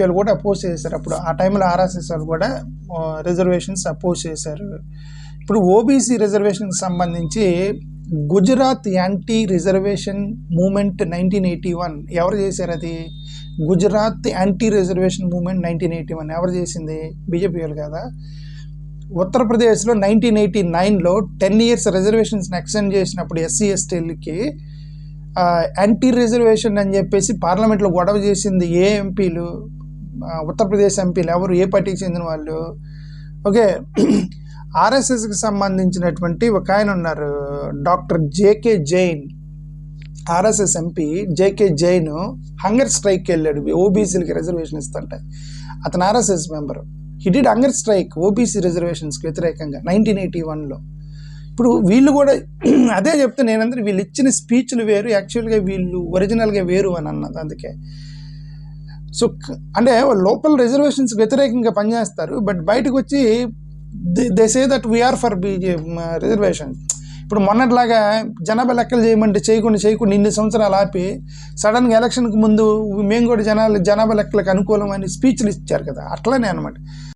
వాళ్ళు కూడా అపోజ్ చేశారు. అప్పుడు ఆ టైంలో ఆర్ఎస్ఎస్ వాళ్ళు కూడా రిజర్వేషన్స్ అపోజ్ చేశారు. ఇప్పుడు ఓబీసీ రిజర్వేషన్కి సంబంధించి గుజరాత్ యాంటీ రిజర్వేషన్ మూమెంట్ 1981 ఎవరు చేశారు? అది గుజరాత్ యాంటీ రిజర్వేషన్ మూమెంట్ 1981 ఎవరు చేసింది? బీజేపీ వాళ్ళు కదా. ఉత్తరప్రదేశ్లో 1989లో 10 years రిజర్వేషన్స్ని ఎక్స్టెండ్ చేసినప్పుడు ఎస్సీ ఎస్టీలకి యాంటీ రిజర్వేషన్ అని చెప్పేసి పార్లమెంట్లో గొడవ చేసింది ఏ ఎంపీలు? ఉత్తరప్రదేశ్ ఎంపీలు. ఎవరు? ఏ పార్టీకి చెందిన వాళ్ళు? ఓకే. ఆర్ఎస్ఎస్కి సంబంధించినటువంటి ఒక ఆయన ఉన్నారు, doctor JK Jain, RSS MP JK Jain hunger స్ట్రైక్కి వెళ్ళాడు ఓబీసీలకి రిజర్వేషన్ ఇస్తుంటే. అతను RSS member. He did hunger strike OBC రిజర్వేషన్స్కి వ్యతిరేకంగా 1981లో. ఇప్పుడు వీళ్ళు కూడా అదే చెప్తే నేనందరూ వీళ్ళు ఇచ్చిన స్పీచ్లు వేరు, యాక్చువల్గా వీళ్ళు ఒరిజినల్గా వేరు అని అన్నది. అందుకే సో అంటే లోపల రిజర్వేషన్స్ వ్యతిరేకంగా పనిచేస్తారు, బట్ బయటకు వచ్చి they say that we are for reservation. ఇప్పుడు మొన్నట్లాగా జనాభా లెక్కలు చేయమంటే చేయకుండా ఇన్ని సంవత్సరాలు ఆపి సడన్గా ఎలక్షన్కి ముందు మేము కూడా జనాభా లెక్కలకు అనుకూలం అని స్పీచ్లు ఇచ్చారు కదా, అట్లనే అనమాట.